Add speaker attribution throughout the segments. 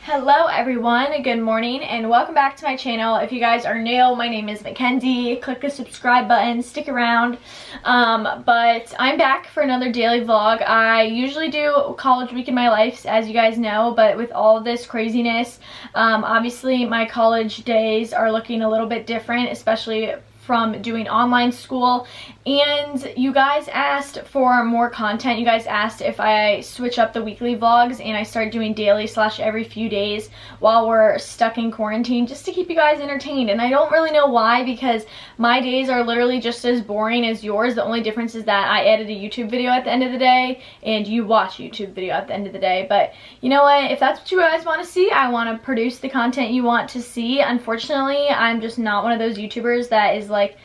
Speaker 1: Hello everyone, good morning and welcome back to my channel. If you guys are new, my name is Mackenzie. Click the subscribe button, stick around. But I'm back for another daily vlog. I usually do college week in my life, as you guys know, but with all of this craziness, obviously my college days are looking a little bit different, especially from doing online school. And you guys asked for more content. You guys asked if I switch up the weekly vlogs and I start doing daily / every few days while we're stuck in quarantine, just to keep you guys entertained. And I don't really know why, because my days are literally just as boring as yours. The only difference is that I edit a YouTube video at the end of the day and you watch a YouTube video at the end of the day. But you know what, if that's what you guys want to see, I want to produce the content you want to see. Unfortunately, I'm just not one of those YouTubers that is like,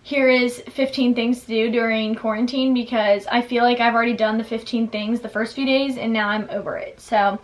Speaker 1: here is 15 things to do during quarantine, because I feel like I've already done the 15 things the first few days and now I'm over it. So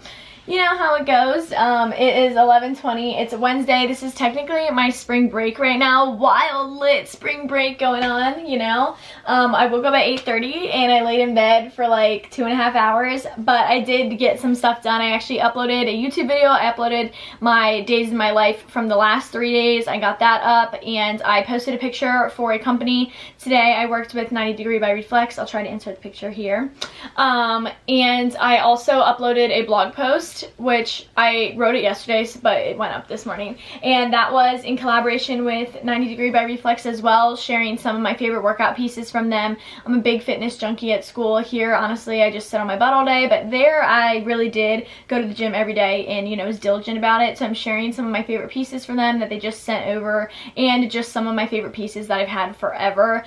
Speaker 1: you know how it goes. It is 11:20. It's a Wednesday. This is technically my spring break right now. Wild lit spring break going on, you know. I woke up at 8:30 and I laid in bed for like 2.5 hours, but I did get some stuff done. I actually uploaded a YouTube video. I uploaded my days in my life from the last 3 days. I got that up and I posted a picture for a company today. I worked with 90 Degree by Reflex. I'll try to insert the picture here. And I also uploaded a blog post, which I wrote it yesterday, but it went up this morning, and that was in collaboration with 90 Degree by Reflex as well, sharing some of my favorite workout pieces from them. I'm a big fitness junkie at school. Here, honestly, I just sit on my butt all day, but there I really did go to the gym every day and, you know, was diligent about it. So I'm sharing some of my favorite pieces from them that they just sent over, and just some of my favorite pieces that I've had forever.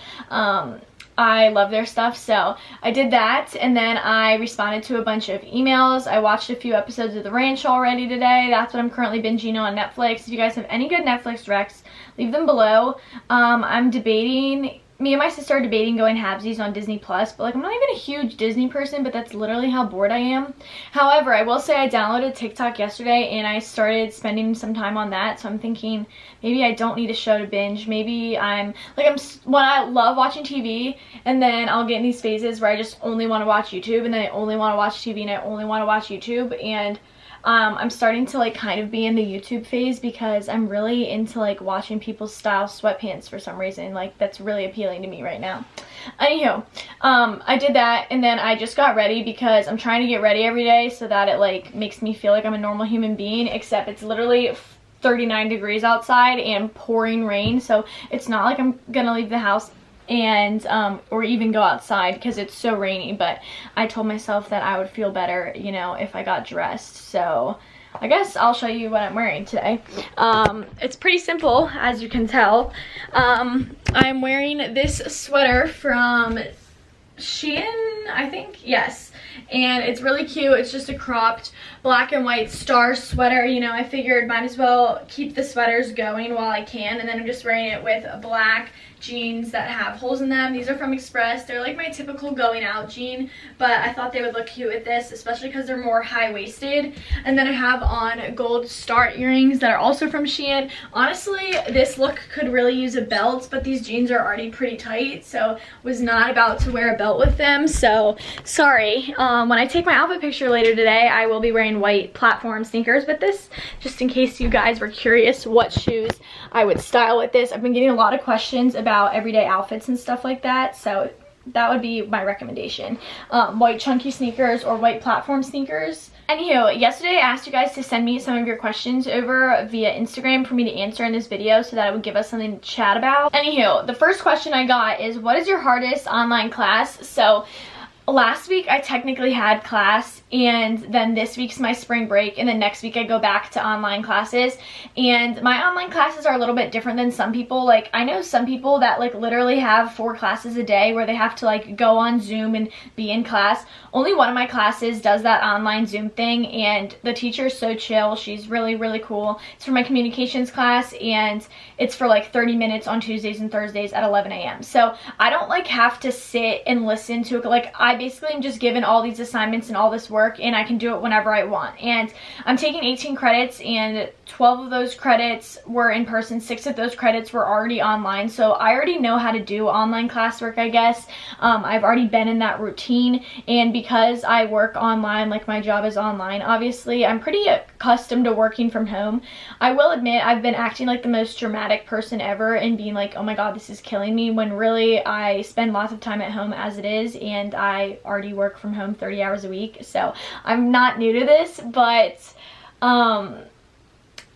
Speaker 1: I love their stuff, so I did that, and then I responded to a bunch of emails. I watched a few episodes of The Ranch already today. That's what I'm currently binging on Netflix. If you guys have any good Netflix recs, leave them below. I'm debating, me and my sister are debating going halvesies on Disney Plus, but like, I'm not even a huge Disney person, but that's literally how bored I am. However, I will say I downloaded TikTok yesterday and I started spending some time on that, so I'm thinking maybe I don't need a show to binge. Maybe when I love watching TV, and then I'll get in these phases where I just only want to watch YouTube, and then I only want to watch TV, and I only want to watch YouTube, and I'm starting to like kind of be in the YouTube phase because I'm really into like watching people's style sweatpants for some reason. Like, that's really appealing to me right now. Anywho, I did that, and then I just got ready because I'm trying to get ready every day so that it like makes me feel like I'm a normal human being, except it's literally 39 degrees outside and pouring rain, so it's not like I'm gonna leave the house and or even go outside because it's so rainy. But I told myself that I would feel better, you know, if I got dressed. So I guess I'll show you what I'm wearing today. It's pretty simple, as you can tell. I'm wearing this sweater from Shein, I think, yes, and it's really cute. It's just a cropped black and white star sweater. You know, I figured might as well keep the sweaters going while I can, and then I'm just wearing it with a black jeans that have holes in them. These are from Express. They're like my typical going out jean, but I thought they would look cute with this, especially because they're more high-waisted. And then I have on gold star earrings that are also from Shein. Honestly, this look could really use a belt, but these jeans are already pretty tight, so was not about to wear a belt with them, so sorry. When I take my outfit picture later today, I will be wearing white platform sneakers with this, just in case you guys were curious what shoes I would style with this. I've been getting a lot of questions about everyday outfits and stuff like that, so that would be my recommendation. White chunky sneakers or white platform sneakers. Anywho, yesterday I asked you guys to send me some of your questions over via Instagram for me to answer in this video so that it would give us something to chat about. Anywho, the first question I got is, what is your hardest online class? So last week I technically had class, and then this week's my spring break, and then next week I go back to online classes. And my online classes are a little bit different than some people. Like, I know some people that like literally have 4 classes a day where they have to like go on Zoom and be in class. Only one of my classes does that online Zoom thing, and the teacher is so chill. She's really, really cool. It's for my communications class, and it's for like 30 minutes on Tuesdays and Thursdays at 11 a.m. So I don't like have to sit and listen to it. Like, I basically am just given all these assignments and all this work work and I can do it whenever I want. And I'm taking 18 credits, and 12 of those credits were in person, 6 of those credits were already online. So I already know how to do online classwork, I guess. I've already been in that routine, and because I work online, like my job is online, obviously, I'm pretty accustomed to working from home. I will admit I've been acting like the most dramatic person ever and being like, oh my god, this is killing me, when really I spend lots of time at home as it is, and I already work from home 30 hours a week. So I'm not new to this, but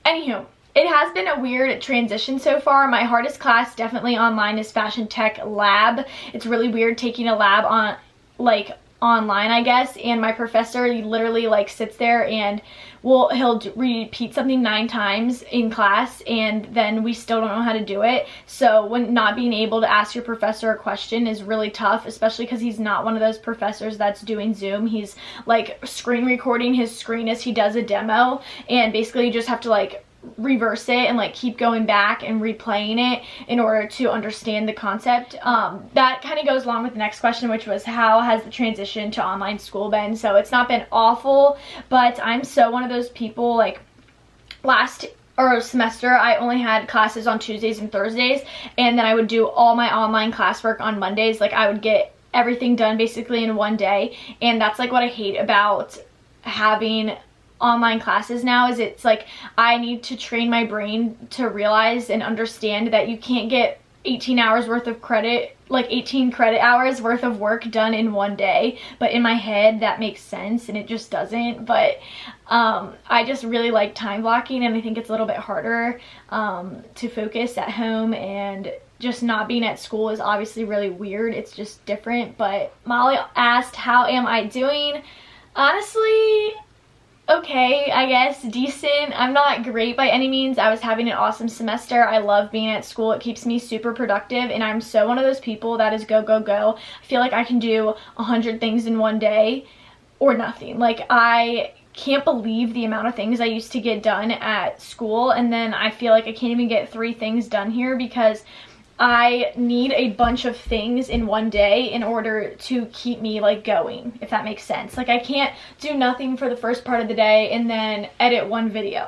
Speaker 1: anywho, it has been a weird transition so far. My hardest class definitely online is Fashion Tech Lab. It's really weird taking a lab on, like, online, I guess, and my professor literally like sits there and he'll repeat something 9 times in class, and then we still don't know how to do it. So when not being able to ask your professor a question is really tough, especially because he's not one of those professors that's doing Zoom. He's like screen recording his screen as he does a demo, and basically you just have to like reverse it and like keep going back and replaying it in order to understand the concept. That kind of goes along with the next question, which was how has the transition to online school been? So it's not been awful, but I'm so one of those people, like last semester I only had classes on Tuesdays and Thursdays, and then I would do all my online classwork on Mondays. Like I would get everything done basically in one day, and that's like what I hate about having online classes now, is it's like I need to train my brain to realize and understand that you can't get 18 hours worth of credit, like 18 credit hours worth of work done in one day. But in my head that makes sense, and it just doesn't. But I just really like time blocking, and I think it's a little bit harder to focus at home, and just not being at school is obviously really weird. It's just different. But Molly asked, how am I doing? Honestly, okay, I guess, decent. I'm not great by any means. I was having an awesome semester. I love being at school. It keeps me super productive, and I'm so one of those people that is go, go, go. I feel like I can do 100 things in one day or nothing. Like, I can't believe the amount of things I used to get done at school, and then I feel like I can't even get 3 things done here because I need a bunch of things in one day in order to keep me like going, if that makes sense. Like I can't do nothing for the first part of the day and then edit one video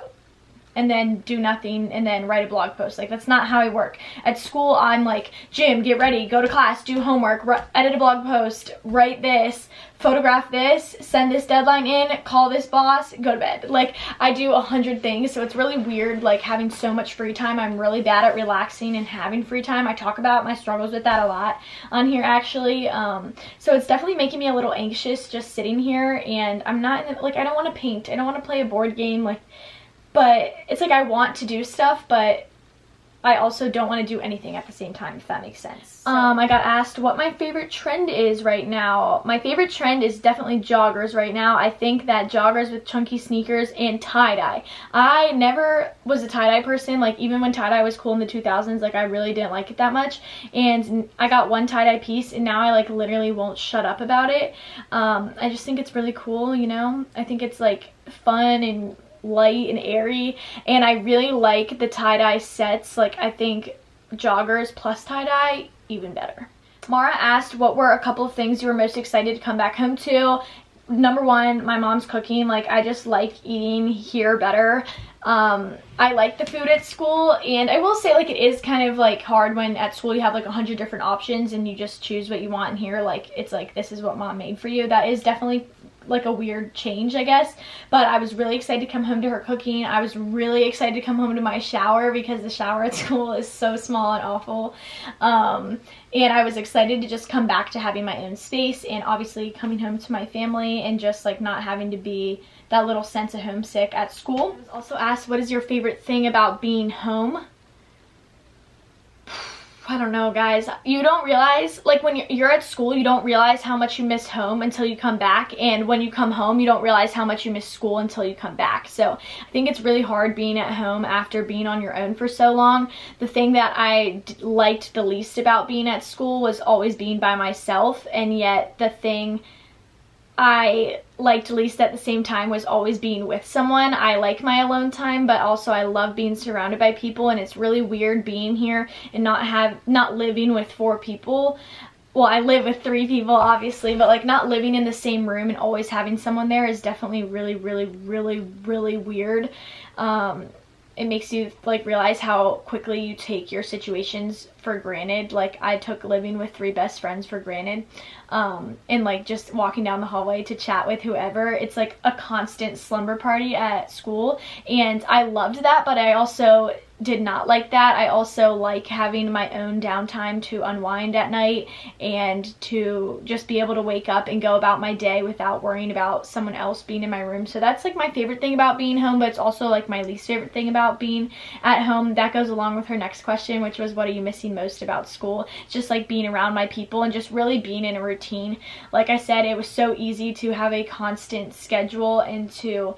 Speaker 1: and then do nothing and then write a blog post. Like that's not how I work. At school I'm like, gym, get ready, go to class, do homework, edit a blog post, write this, photograph this, send this deadline in, call this boss, go to bed. Like I do 100 things, so it's really weird like having so much free time. I'm really bad at relaxing and having free time. I talk about my struggles with that a lot on here actually. So it's definitely making me a little anxious just sitting here, and I'm not like, I don't want to paint, I don't want to play a board game, like, but it's like I want to do stuff, but I also don't want to do anything at the same time, if that makes sense. So, I got asked what my favorite trend is right now. My favorite trend is definitely joggers right now. I think that joggers with chunky sneakers and tie-dye. I never was a tie-dye person. Like even when tie-dye was cool in the 2000s, like I really didn't like it that much. And I got one tie-dye piece, and now I like literally won't shut up about it. I just think it's really cool, you know? I think it's like fun and light and airy, and I really like the tie-dye sets. Like I think joggers plus tie-dye even better. Mara asked what were a couple of things you were most excited to come back home to. Number one, my mom's cooking. Like I just like eating here better. I like the food at school, and I will say like it is kind of like hard when at school you have like 100 different options and you just choose what you want, and here like it's like this is what mom made for you. That is definitely like a weird change, I guess, but I was really excited to come home to her cooking. I was really excited to come home to my shower because the shower at school is so small and awful, and I was excited to just come back to having my own space, and obviously coming home to my family and just like not having to be that little sense of homesick at school. I was also asked, what is your favorite thing about being home? I don't know, guys. You don't realize, like when you're at school, you don't realize how much you miss home until you come back, and when you come home, you don't realize how much you miss school until you come back. So I think it's really hard being at home after being on your own for so long. The thing that I liked the least about being at school was always being by myself, and yet the thing I liked least at the same time was always being with someone. I like my alone time, but also I love being surrounded by people, and it's really weird being here and not living with 4 people. well, I live with 3 people obviously, but like not living in the same room and always having someone there is definitely really, really, really, really weird. It makes you like realize how quickly you take your situations for granted. Like I took living with 3 best friends for granted, and like just walking down the hallway to chat with whoever, it's like a constant slumber party at school, and I loved that, but I also did not like that. I also like having my own downtime to unwind at night and to just be able to wake up and go about my day without worrying about someone else being in my room. So that's like my favorite thing about being home, but it's also like my least favorite thing about being at home. That goes along with her next question, which was, what are you missing most about school? Just like being around my people and just really being in a routine. Like I said, it was so easy to have a constant schedule and to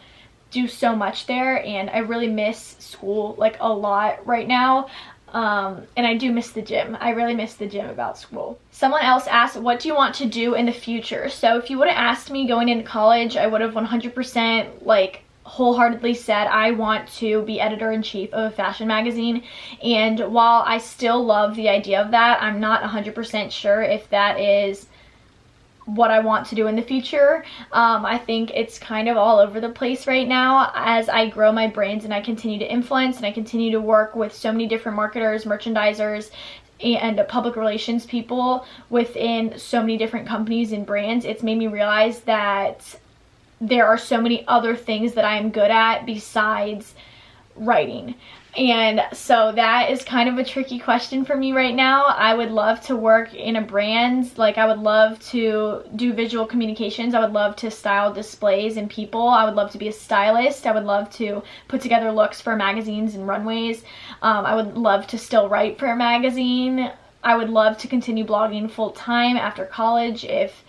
Speaker 1: do so much there, and I really miss school like a lot right now. And I do miss the gym. I really miss the gym about school. Someone else asked, what do you want to do in the future? So if you would have asked me going into college, I would have 100% like wholeheartedly said I want to be editor-in-chief of a fashion magazine. And while I still love the idea of that, I'm not 100% sure if that is what I want to do in the future. I think it's kind of all over the place right now as I grow my brands and I continue to influence and I continue to work with so many different marketers, merchandisers, and public relations people within so many different companies and brands. It's made me realize that there are so many other things that I am good at besides writing. And so that is kind of a tricky question for me right now. I would love to work in a brand. Like I would love to do visual communications. I would love to style displays and people. I would love to be a stylist. I would love to put together looks for magazines and runways. I would love to still write for a magazine. I would love to continue blogging full time after college if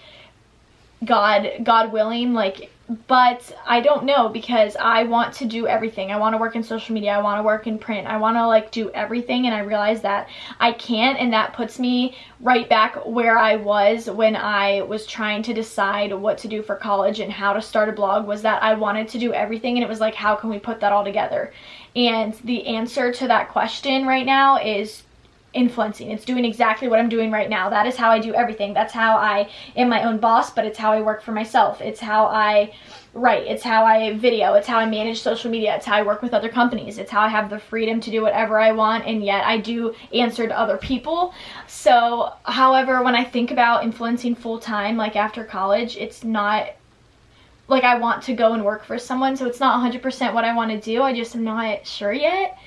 Speaker 1: God willing, like, but I don't know, because I want to do everything. I want to work in social media, I want to work in print, I want to like do everything, and I realize that I can't, and that puts me right back where I was when I was trying to decide what to do for college and how to start a blog, was that I wanted to do everything, and it was like, how can we put that all together? And the answer to that question right now is influencing. It's doing exactly what I'm doing right now. That is how I do everything. That's how I am my own boss, but it's how I work for myself. It's how I write. It's how I video. It's how I manage social media. It's how I work with other companies. It's how I have the freedom to do whatever I want, and yet I do answer to other people. So, however, when I think about influencing full time, like after college, it's not like I want to go and work for someone, so it's not 100% what I want to do. I just am not sure yet.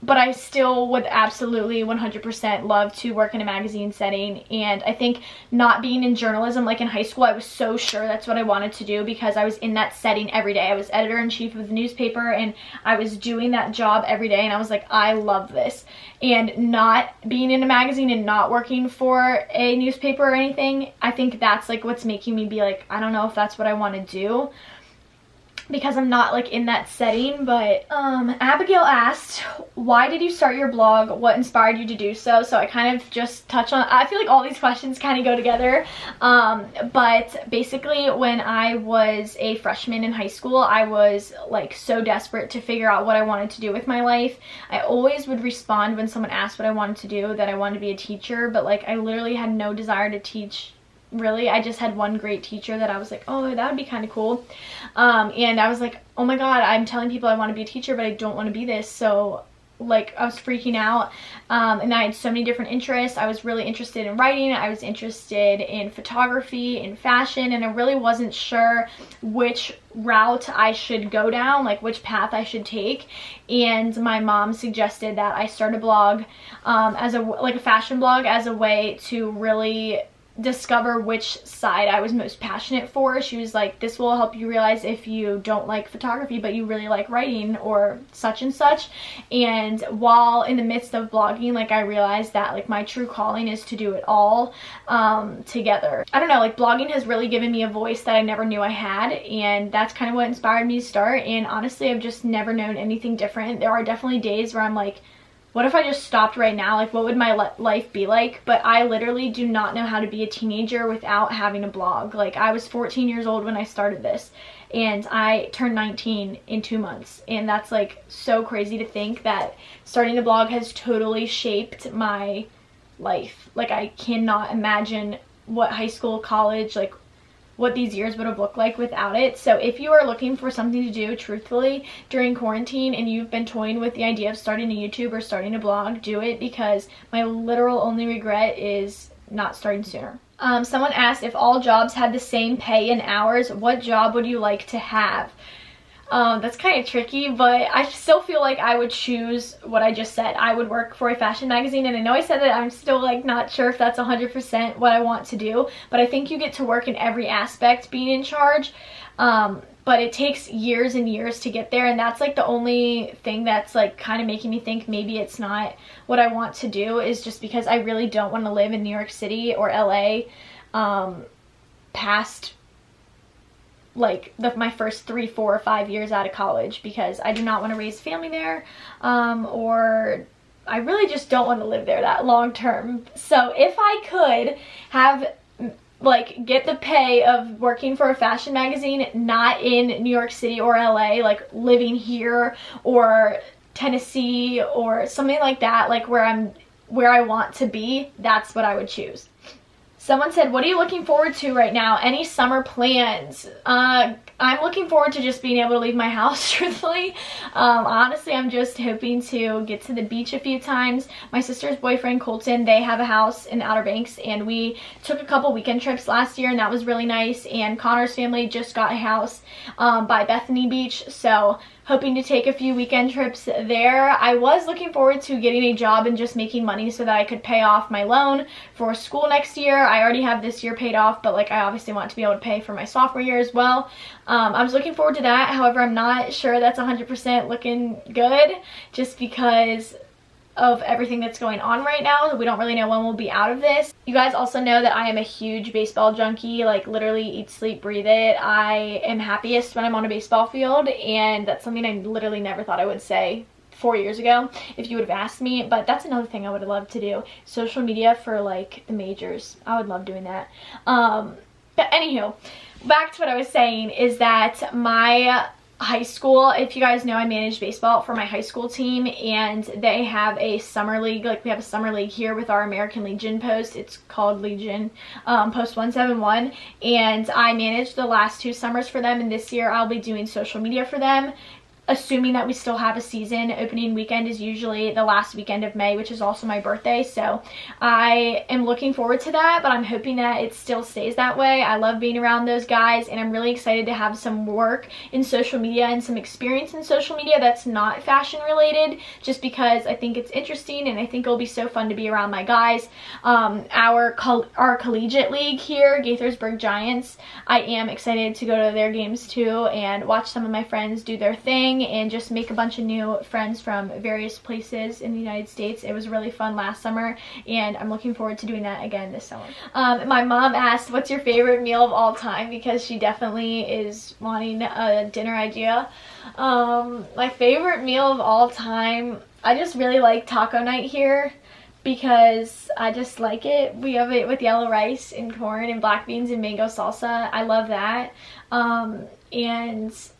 Speaker 1: But I still would absolutely 100% love to work in a magazine setting. And I think not being in journalism, like in high school, I was so sure that's what I wanted to do because I was in that setting every day. I was editor-in-chief of the newspaper and I was doing that job every day, and I was like, I love this. And not being in a magazine and not working for a newspaper or anything, I think that's like what's making me be like, I don't know if that's what I want to do, because I'm not like in that setting. But Abigail asked, why did you start your blog? What inspired you to do so? So I kind of just touch on, I feel like all these questions kind of go together. But basically when I was a freshman in high school, I was like so desperate to figure out what I wanted to do with my life. I always would respond when someone asked what I wanted to do that I wanted to be a teacher, but like I literally had no desire to teach. Really, I just had one great teacher that I was like, oh, that would be kind of cool. And I was like, oh my god, I'm telling people I want to be a teacher, but I don't want to be this. So like I was freaking out. And I had so many different interests. I was really interested in writing, I was interested in photography, in fashion, and I really wasn't sure which route I should go down, like which path I should take. And my mom suggested that I start a blog, as a fashion blog, as a way to really discover which side I was most passionate for. She was like, this will help you realize if you don't like photography but you really like writing or such and such. And while in the midst of blogging, like I realized that like my true calling is to do it all together. I don't know, like blogging has really given me a voice that I never knew I had, and that's kind of what inspired me to start. And honestly, I've just never known anything different. There are definitely days where I'm like, what if I just stopped right now? Like, what would my life be like? But I literally do not know how to be a teenager without having a blog. Like, I was 14 years old when I started this, and I turned 19 in 2 months. And that's like so crazy to think that starting a blog has totally shaped my life. Like, I cannot imagine what high school, college, like what these years would have looked like without it. So if you are looking for something to do truthfully during quarantine and you've been toying with the idea of starting a YouTube or starting a blog, do it, because my literal only regret is not starting sooner. Someone asked, if all jobs had the same pay and hours, what job would you like to have? That's kind of tricky, but I still feel like I would choose what I just said. I would work for a fashion magazine, and I know I said that I'm still like not sure if that's 100% what I want to do, but I think you get to work in every aspect being in charge. But it takes years and years to get there, and that's like the only thing that's like kind of making me think maybe it's not what I want to do, is just because I really don't want to live in New York City or LA past like my first 3, 4, or 5 years out of college, because I do not want to raise a family there, or I really just don't want to live there that long term. So if I could have like get the pay of working for a fashion magazine, not in New York City or LA, like living here or Tennessee or something like that, like where I want to be, that's what I would choose. Someone said, what are you looking forward to right now? Any summer plans? I'm looking forward to just being able to leave my house, truthfully. Honestly, I'm just hoping to get to the beach a few times. My sister's boyfriend, Colton, they have a house in Outer Banks, and we took a couple weekend trips last year, and that was really nice. And Connor's family just got a house by Bethany Beach, so hoping to take a few weekend trips there. I was looking forward to getting a job and just making money so that I could pay off my loan for school next year. I already have this year paid off, but like I obviously want to be able to pay for my sophomore year as well. I was looking forward to that. However, I'm not sure that's 100% looking good, just because of everything that's going on right now. We don't really know when we'll be out of this. You guys also know that I am a huge baseball junkie, like literally eat, sleep, breathe it. I am happiest when I'm on a baseball field, and that's something I literally never thought I would say 4 years ago if you would have asked me. But that's another thing I would love to do, social media for like the majors. I would love doing that. But anywho, back to what I was saying, is that my high school, if you guys know, I manage baseball for my high school team, and they have a summer league. Like, we have a summer league here with our American Legion post. It's called Legion Post 171, and I managed the last 2 summers for them, and this year I'll be doing social media for them, assuming that we still have a season. Opening weekend is usually the last weekend of May, which is also my birthday, so I am looking forward to that, but I'm hoping that it still stays that way. I love being around those guys, and I'm really excited to have some work in social media and some experience in social media that's not fashion related, just because I think it's interesting, and I think it'll be so fun to be around my guys. Our collegiate league here, Gaithersburg Giants, I am excited to go to their games too and watch some of my friends do their thing and just make a bunch of new friends from various places in the United States. It was really fun last summer, and I'm looking forward to doing that again this summer. My mom asked, what's your favorite meal of all time? Because she definitely is wanting a dinner idea. My favorite meal of all time, I just really like taco night here, because I just like it. We have it with yellow rice and corn and black beans and mango salsa. I love that.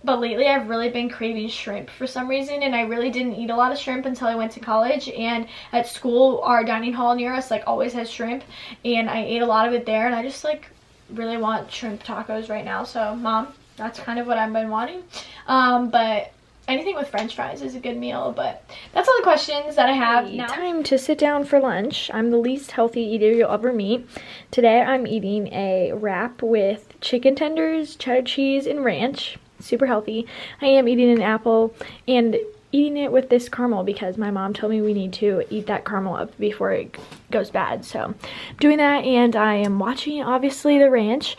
Speaker 1: But lately I've really been craving shrimp for some reason, and I really didn't eat a lot of shrimp until I went to college, and at school our dining hall near us like always has shrimp, and I ate a lot of it there, and I just like really want shrimp tacos right now. So Mom, that's kind of what I've been wanting. But anything with french fries is a good meal. But that's all the questions that I have now. Time to sit down for lunch. I'm the least healthy eater you'll ever meet. Today I'm eating a wrap with chicken tenders, cheddar cheese, and ranch. Super healthy. I am eating an apple and eating it with this caramel because my mom told me we need to eat that caramel up before it goes bad. So I'm doing that, and I am watching obviously the ranch.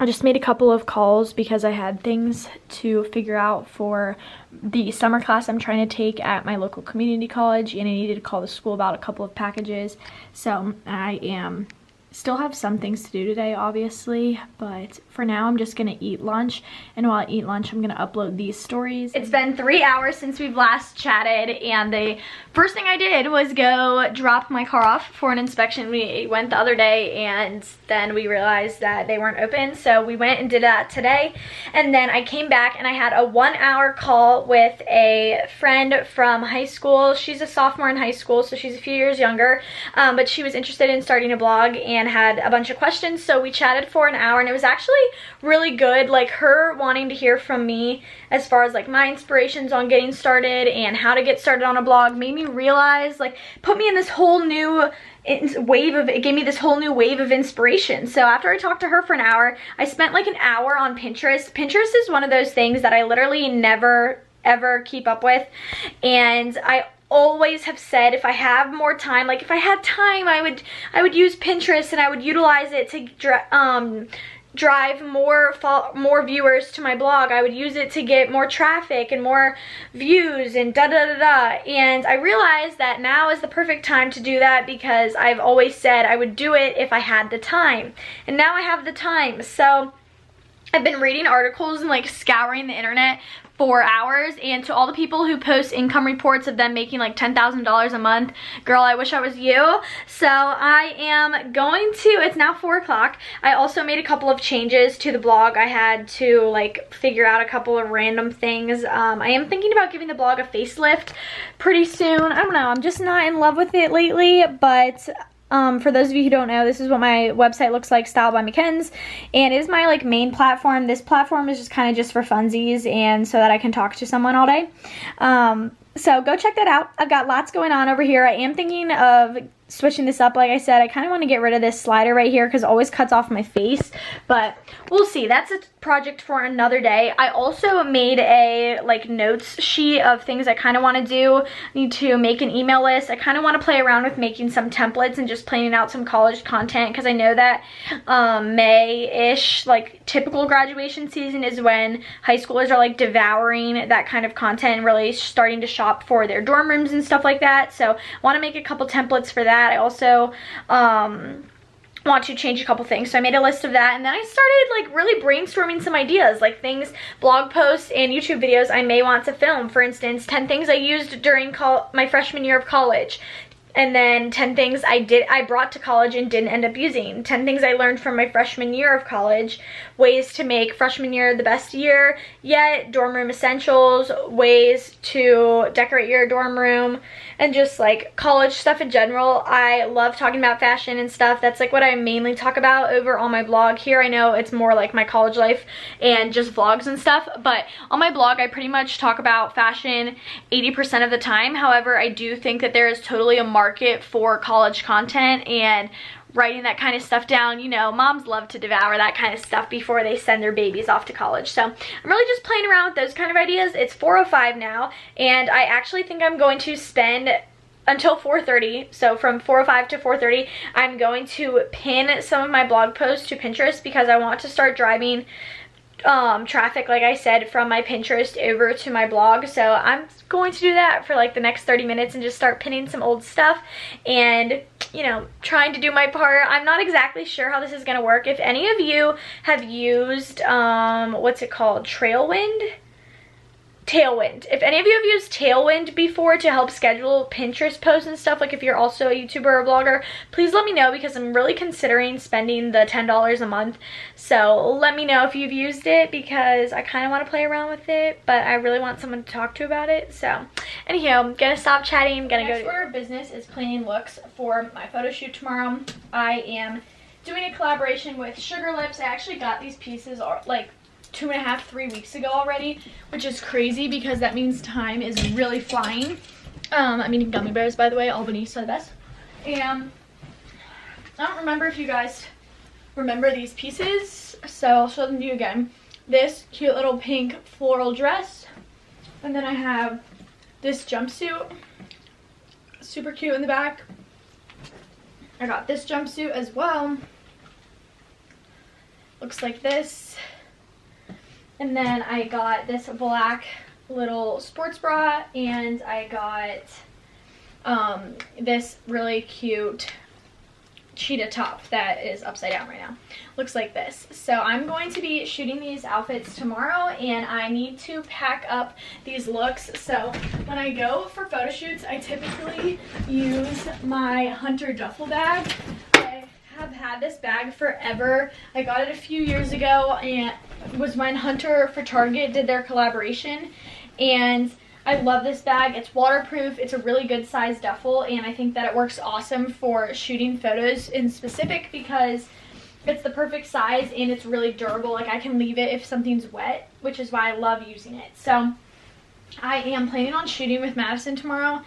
Speaker 1: I just made a couple of calls because I had things to figure out for the summer class I'm trying to take at my local community college, and I needed to call the school about a couple of packages. So I am still have some things to do today, obviously, but for now I'm just gonna eat lunch, and while I eat lunch I'm gonna upload these stories. It's been 3 hours since we've last chatted, and the first thing I did was go drop my car off for an inspection. We went the other day and then we realized that they weren't open, so we went and did that today, and then I came back and I had a 1-hour call with a friend from high school. She's a sophomore in high school, so she's a few years younger, but she was interested in starting a blog and had a bunch of questions, so we chatted for an hour, and it was actually really good. Like, her wanting to hear from me as far as like my inspirations on getting started and how to get started on a blog made me realize, like, put me in this whole new wave of, it gave me this whole new wave of inspiration. So after I talked to her for an hour, I spent like an hour on Pinterest. Pinterest is one of those things that I literally never ever keep up with, and I always have said if I have more time, like if I had time, I would use Pinterest and I would utilize it to drive more viewers to my blog. I would use it to get more traffic and more views and da da da da. And I realized that now is the perfect time to do that, because I've always said I would do it if I had the time, and now I have the time. So I've been reading articles and like scouring the internet for hours, and to all the people who post income reports of them making like $10,000 a month, girl, I wish I was you. So I am going to, it's now 4 o'clock. I also made a couple of changes to the blog. I had to like figure out a couple of random things. I am thinking about giving the blog a facelift pretty soon. I don't know, I'm just not in love with it lately, but for those of you who don't know, this is what my website looks like, Style by MCKENZ, and it is my like main platform. This platform is just kind of just for funsies and so that I can talk to someone all day. So go check that out. I've got lots going on over here. I am thinking of switching this up. Like I said, I kind of want to get rid of this slider right here because it always cuts off my face, but we'll see. That's a project for another day. I also made a like notes sheet of things I kind of want to do. I need to make an email list. I kind of want to play around with making some templates and just planning out some college content, because I know that May-ish, like typical graduation season, is when high schoolers are like devouring that kind of content and really starting to shop for their dorm rooms and stuff like that. So I want to make a couple templates for that. I also want to change a couple things, so I made a list of that, and then I started like really brainstorming some ideas, like things, blog posts and YouTube videos I may want to film. For instance, 10 things I used during my freshman year of college, and then 10 things I brought to college and didn't end up using. 10 things I learned from my freshman year of college. Ways to make freshman year the best year yet. Dorm room essentials. Ways to decorate your dorm room. And just like college stuff in general. I love talking about fashion and stuff. That's like what I mainly talk about over on my blog. Here I know it's more like my college life and just vlogs and stuff. But on my blog I pretty much talk about fashion 80% of the time. However, I do think that there is totally a market for college content and writing that kind of stuff down. You know, moms love to devour that kind of stuff before they send their babies off to college. So I'm really just playing around with those kind of ideas. It's 4:05 now, and I actually think I'm going to spend until 4:30, so from 4:05 to 4:30, I'm going to pin some of my blog posts to Pinterest, because I want to start driving traffic, like I said, from my Pinterest over to my blog. So I'm going to do that for like the next 30 minutes and just start pinning some old stuff and, you know, trying to do my part. I'm not exactly sure how this is going to work. If any of you have used, what's it called? Tailwind. If any of you have used Tailwind before to help schedule Pinterest posts and stuff, like if you're also a YouTuber or a blogger, please let me know, because I'm really considering spending the $10 a month. So let me know if you've used it, because I kind of want to play around with it, but I really want someone to talk to about it. So anyhow, I'm gonna stop chatting. I'm gonna go. Next order of business is planning looks for my photo shoot tomorrow. I am doing a collaboration with Sugar Lips. I actually got these pieces like 2.5, 3 weeks ago already, which is crazy because that means time is really flying. I'm eating gummy bears, by the way. Albany's are the best. And I don't remember if you guys remember these pieces, so I'll show them to you again. This cute little pink floral dress, and then I have this jumpsuit, super cute in the back. I got this jumpsuit as well. Looks like this. And then I got this black little sports bra, and I got this really cute cheetah top that is upside down right now. Looks like this. So I'm going to be shooting these outfits tomorrow, and I need to pack up these looks. So when I go for photo shoots, I typically use my Hunter duffel bag. I have had this bag forever. I got it a few years ago, and it was when Hunter for Target did their collaboration, and I love this bag. It's waterproof. It's a really good size duffel, and I think that it works awesome for shooting photos in specific because it's the perfect size and it's really durable. Like, I can leave it if something's wet, which is why I love using it. So I am planning on shooting with Madison tomorrow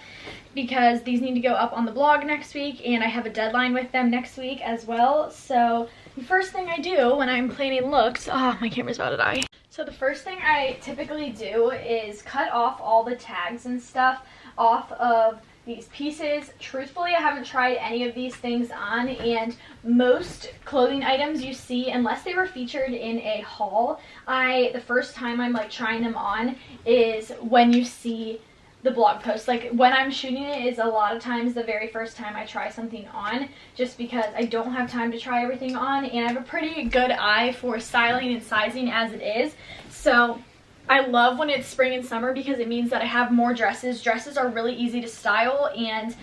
Speaker 1: because these need to go up on the blog next week, and I have a deadline with them next week as well. So the first thing I do when I'm planning looks, my camera's about to die. So the first thing I typically do is cut off all the tags and stuff off of these pieces. Truthfully, I haven't tried any of these things on, and most clothing items you see, unless they were featured in a haul, the first time I'm like trying them on is when you see the blog post. Like, when I'm shooting it is a lot of times the very first time I try something on, just because I don't have time to try everything on, and I have a pretty good eye for styling and sizing as it is. So I love when it's spring and summer because it means that I have more dresses. Dresses are really easy to style, and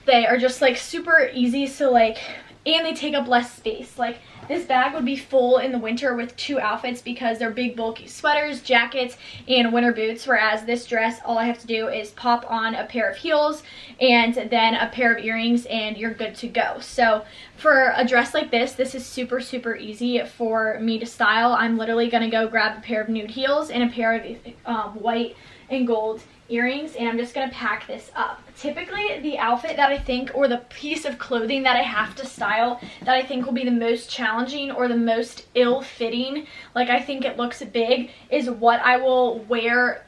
Speaker 1: they are just like super easy, so like, and they take up less space. Like, this bag would be full in the winter with 2 outfits because they're big bulky sweaters, jackets, and winter boots, whereas this dress, all I have to do is pop on a pair of heels and then a pair of earrings and you're good to go. So for a dress like this, this is super, super easy for me to style. I'm literally gonna go grab a pair of nude heels and a pair of white and gold earrings, and I'm just gonna pack this up. Typically, the outfit that I think, or the piece of clothing that I have to style that I think will be the most challenging or the most ill-fitting, like I think it looks big, is what I will wear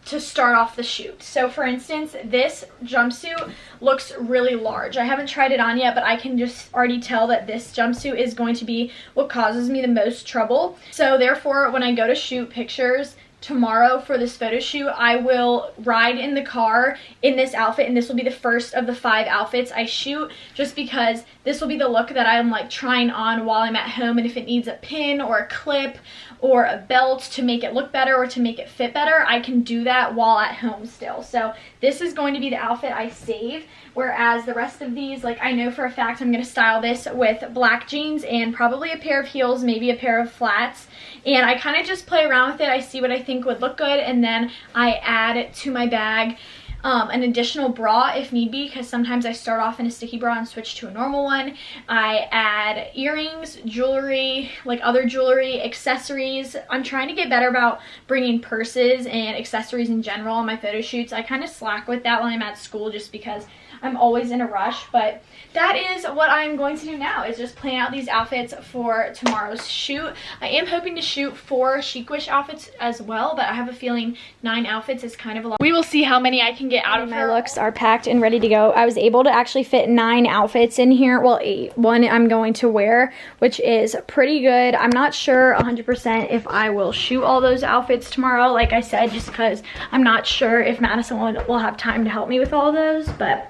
Speaker 1: to start off the shoot. So for instance, this jumpsuit looks really large. I haven't tried it on yet, but I can just already tell that this jumpsuit is going to be what causes me the most trouble. So therefore, when I go to shoot pictures tomorrow for this photo shoot, I will ride in the car in this outfit, and this will be the first of the 5 outfits I shoot, just because this will be the look that I'm like trying on while I'm at home, and if it needs a pin or a clip or a belt to make it look better or to make it fit better, I can do that while at home still. So this is going to be the outfit I save, whereas the rest of these, like, I know for a fact I'm going to style this with black jeans and probably a pair of heels, maybe a pair of flats, and I kind of just play around with it. I see what I think would look good, and then I add to my bag an additional bra if need be, because sometimes I start off in a sticky bra and switch to a normal one. I add earrings, jewelry, like other jewelry, accessories. I'm trying to get better about bringing purses and accessories in general on my photo shoots. I kind of slack with that when I'm at school just because I'm always in a rush, but that is what I'm going to do now, is just plan out these outfits for tomorrow's shoot. I am hoping to shoot 4 chic-wish outfits as well, but I have a feeling 9 outfits is kind of a lot. We will see how many I can get out of her. My looks are packed and ready to go. I was able to actually fit 9 outfits in here. Well, 8. One I'm going to wear, which is pretty good. I'm not sure 100% if I will shoot all those outfits tomorrow, like I said, just because I'm not sure if Madison will have time to help me with all of those, but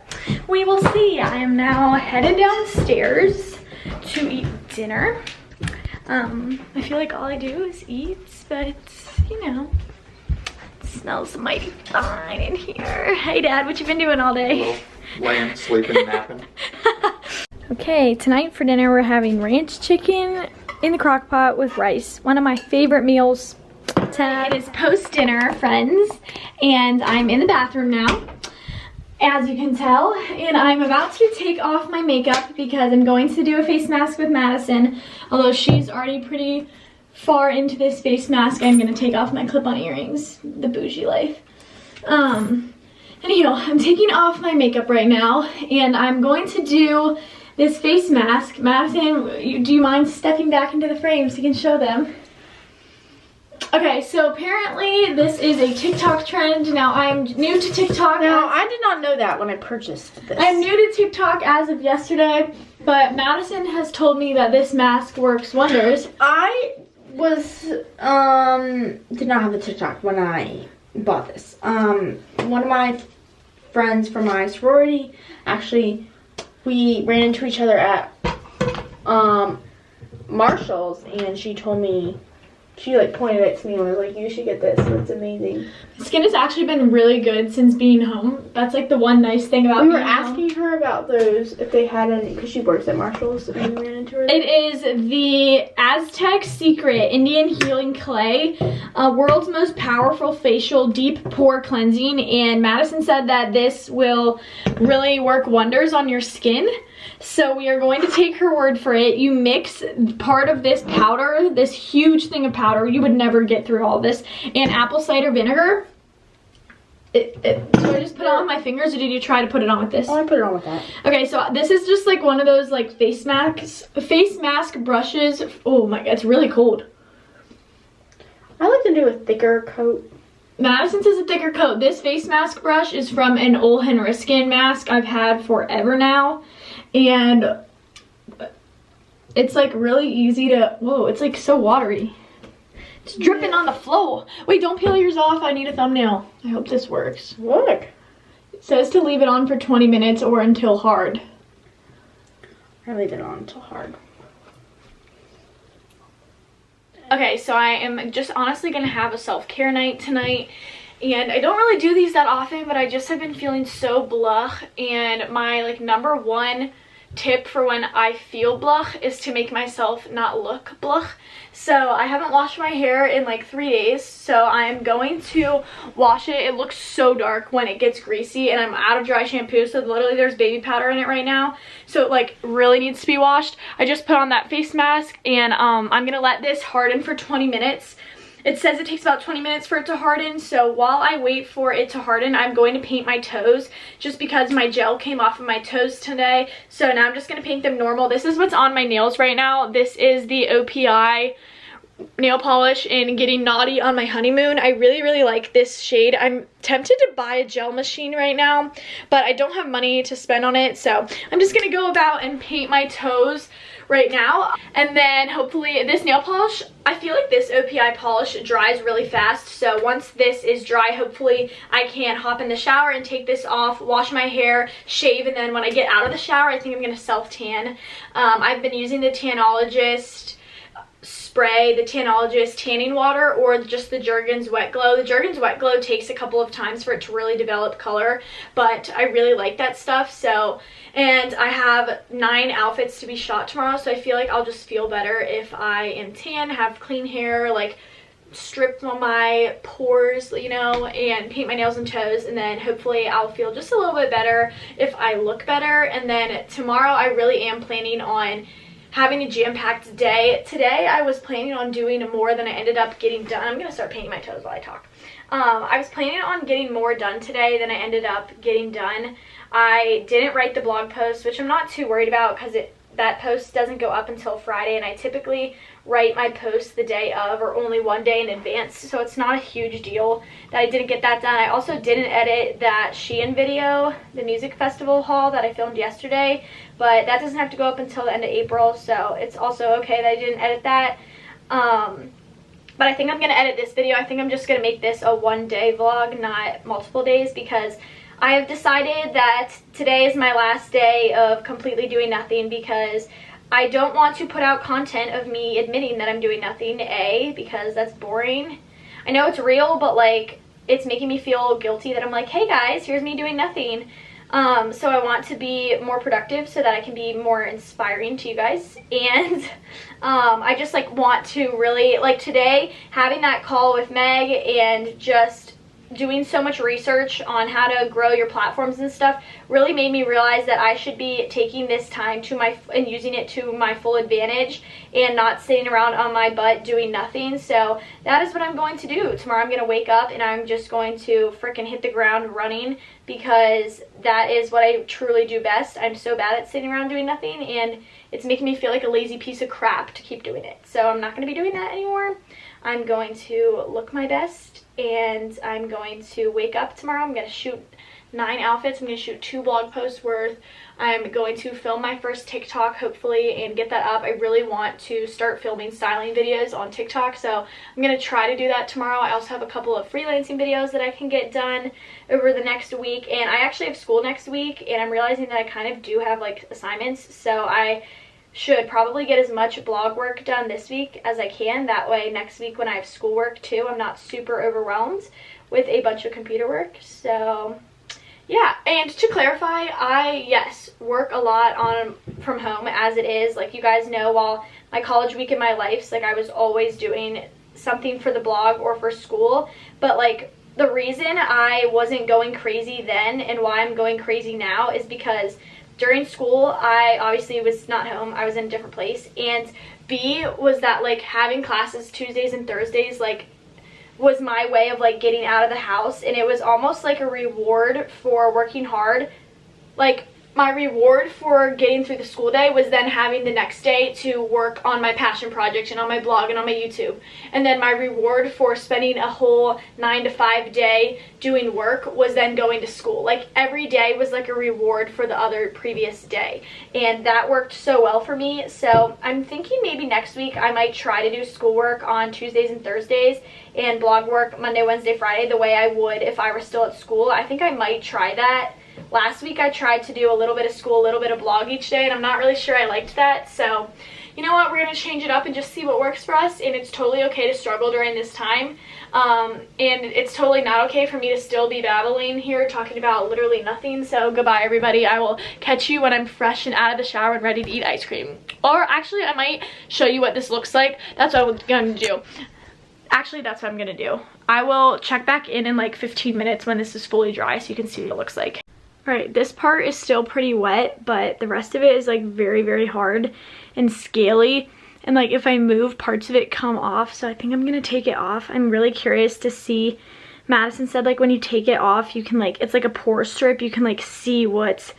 Speaker 1: we will see. I am now headed downstairs to eat dinner. I feel like all I do is eat, but you know, it smells mighty fine in here. Hey Dad, what you been doing all day?
Speaker 2: Hello. Laying, sleeping, napping.
Speaker 1: Okay, tonight for dinner we're having ranch chicken in the crock pot with rice. One of my favorite meals. It is post-dinner, friends, and I'm in the bathroom now, as you can tell, and I'm about to take off my makeup because I'm going to do a face mask with Madison. Although she's already pretty far into this face mask, I'm gonna take off my clip-on earrings. The bougie life. Anyhow, I'm taking off my makeup right now, and I'm going to do this face mask. Madison, do you mind stepping back into the frame so you can show them? Okay, so apparently this is a TikTok trend. Now, I'm new to TikTok.
Speaker 3: Now, I did not know that when I purchased this.
Speaker 1: I'm new to TikTok as of yesterday, but Madison has told me that this mask works wonders.
Speaker 3: I was, did not have a TikTok when I bought this. One of my friends from my sorority, actually, we ran into each other at Marshall's, and she told me, she like pointed it to me and was like, you should get this, it's amazing.
Speaker 1: Skin has actually been really good since being home. That's like the one nice thing about
Speaker 3: We were
Speaker 1: being
Speaker 3: asking her about those, if they had any, because she works at Marshall's, so we ran into her.
Speaker 1: It is the Aztec Secret Indian Healing Clay, world's most powerful facial deep pore cleansing, and Madison said that this will really work wonders on your skin. So we are going to take her word for it. You mix part of this powder, this huge thing of powder, you would never get through all this, and apple cider vinegar. So I just put it on my fingers, or did you try to put it on with this?
Speaker 3: Oh, I put it on with that.
Speaker 1: Okay, so this is just like one of those like face mask brushes. Oh my god, it's really cold.
Speaker 3: I like to do a thicker coat.
Speaker 1: Madison says a thicker coat. This face mask brush is from an Ole Henriksen mask I've had forever now. And it's like really easy to, whoa, it's like so watery. It's dripping on the floor. Wait, don't peel yours off. I need a thumbnail. I hope this works.
Speaker 3: Look.
Speaker 1: It says to leave it on for 20 minutes or until hard.
Speaker 3: I leave it on until hard.
Speaker 1: Okay, so I am just honestly going to have a self-care night tonight. And I don't really do these that often, but I just have been feeling so blah. And my like number one tip for when I feel blah is to make myself not look blah. So I haven't washed my hair in like 3 days, so I'm going to wash it. It looks so dark when it gets greasy, and I'm out of dry shampoo, so literally there's baby powder in it right now, so it like really needs to be washed. I just put on that face mask, and I'm gonna let this harden for 20 minutes. It says it takes about 20 minutes for it to harden, so while I wait for it to harden, I'm going to paint my toes just because my gel came off of my toes today. So now I'm just going to paint them normal. This is what's on my nails right now. This is the OPI nail polish in Getting Naughty on My Honeymoon. I really, really like this shade. I'm tempted to buy a gel machine right now, but I don't have money to spend on it, so I'm just going to go about and paint my toes right now. And then hopefully this nail polish, I feel like this OPI polish dries really fast, so once this is dry, hopefully I can hop in the shower and take this off, wash my hair, shave, and then when I get out of the shower, I think I'm going to self-tan. I've been using the Tanologist spray, the Tanologist tanning water, or just the Jergens Wet Glow. The Jergens Wet Glow takes a couple of times for it to really develop color, but I really like that stuff. So, and I have 9 outfits to be shot tomorrow, so I feel like I'll just feel better if I am tan, have clean hair, like strip on my pores, you know, and paint my nails and toes, and then hopefully I'll feel just a little bit better if I look better. And then tomorrow I really am planning on having a jam-packed day. Today I was planning on doing more than I ended up getting done. I'm gonna start painting my toes while I talk. I was planning on getting more done today than I ended up getting done. I didn't write the blog post, which I'm not too worried about because that post doesn't go up until Friday, and I typically write my post the day of or only one day in advance, so it's not a huge deal that I didn't get that done. I also didn't edit that Shein video, the music festival haul that I filmed yesterday, but that doesn't have to go up until the end of April, so it's also okay that I didn't edit that. But I think I'm going to edit this video. I think I'm just going to make this a one-day vlog, not multiple days, because I have decided that today is my last day of completely doing nothing, because I don't want to put out content of me admitting that I'm doing nothing, A, because that's boring. I know it's real, but like, it's making me feel guilty that I'm like, hey guys, here's me doing nothing. So I want to be more productive so that I can be more inspiring to you guys. And I just like want to really, like today, having that call with Meg and just doing so much research on how to grow your platforms and stuff really made me realize that I should be taking this time and using it to my full advantage and not sitting around on my butt doing nothing. So that is what I'm going to do. Tomorrow I'm going to wake up and I'm just going to freaking hit the ground running, because that is what I truly do best. I'm so bad at sitting around doing nothing, and it's making me feel like a lazy piece of crap to keep doing it. So I'm not going to be doing that anymore. I'm going to look my best, and I'm going to wake up tomorrow. I'm going to shoot 9 outfits. I'm going to shoot 2 blog posts worth. I'm going to film my first TikTok, hopefully, and get that up. I really want to start filming styling videos on TikTok, so I'm going to try to do that tomorrow. I also have a couple of freelancing videos that I can get done over the next week, and I actually have school next week, and I'm realizing that I kind of do have like assignments, so I should probably get as much blog work done this week as I can. That way next week when I have schoolwork too, I'm not super overwhelmed with a bunch of computer work. So yeah, and to clarify, I, yes, work a lot from home as it is. Like you guys know, while my college week in my life, like I was always doing something for the blog or for school. But like the reason I wasn't going crazy then and why I'm going crazy now is because during school, I obviously was not home. I was in a different place. And B was that like having classes Tuesdays and Thursdays, like was my way of like getting out of the house, and it was almost like a reward for working hard. Like my reward for getting through the school day was then having the next day to work on my passion project and on my blog and on my YouTube. And then my reward for spending a whole 9 to 5 day doing work was then going to school. Like every day was like a reward for the other previous day. And that worked so well for me. So I'm thinking maybe next week I might try to do schoolwork on Tuesdays and Thursdays and blog work Monday, Wednesday, Friday the way I would if I were still at school. I think I might try that. Last week I tried to do a little bit of school, a little bit of blog each day, and I'm not really sure I liked that. So you know what, we're going to change it up and just see what works for us. And it's totally okay to struggle during this time. And it's totally not okay for me to still be babbling here talking about literally nothing. So goodbye everybody. I will catch you when I'm fresh and out of the shower and ready to eat ice cream. Or actually I might show you what this looks like. That's what I'm going to do. Actually, that's what I'm going to do. I will check back in like 15 minutes when this is fully dry so you can see what it looks like. Alright, this part is still pretty wet, but the rest of it is like very, very hard and scaly. And like if I move, parts of it come off, so I think I'm gonna take it off. I'm really curious to see. Madison said like when you take it off, you can like, it's like a pore strip, you can like see what's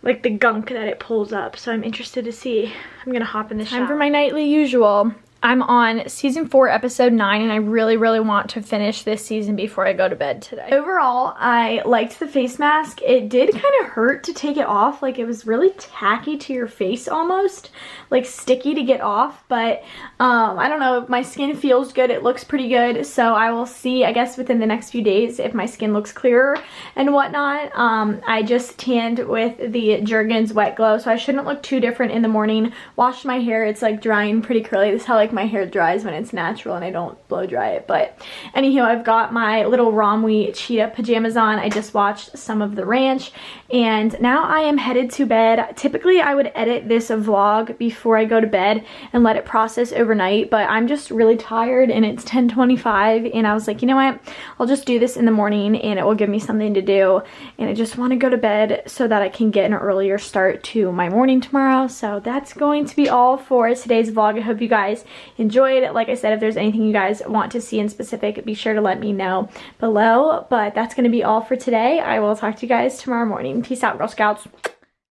Speaker 1: like the gunk that it pulls up. So I'm interested to see. I'm gonna hop in the shower. Time for my nightly usual. I'm on season 4, episode 9, and I really, really want to finish this season before I go to bed today. Overall, I liked the face mask. It did kind of hurt to take it off. Like, it was really tacky to your face almost, like sticky to get off, but I don't know. My skin feels good. It looks pretty good, so I will see, I guess, within the next few days if my skin looks clearer and whatnot. I just tanned with the Jergens Wet Glow, so I shouldn't look too different in the morning. Washed my hair. It's like drying pretty curly. This is how like my hair dries when it's natural and I don't blow dry it. But anyhow, I've got my little Romwe cheetah pajamas on. I just watched some of The Ranch and now I am headed to bed. Typically I would edit this vlog before I go to bed and let it process overnight, but I'm just really tired and it's 10:25 and I was like, you know what, I'll just do this in the morning and it will give me something to do, and I just want to go to bed so that I can get an earlier start to my morning tomorrow. So that's going to be all for today's vlog. I hope you guys enjoyed. Like I said, if there's anything you guys want to see in specific, be sure to let me know below. But that's going to be all for today. I will talk to you guys tomorrow morning. Peace out, Girl Scouts.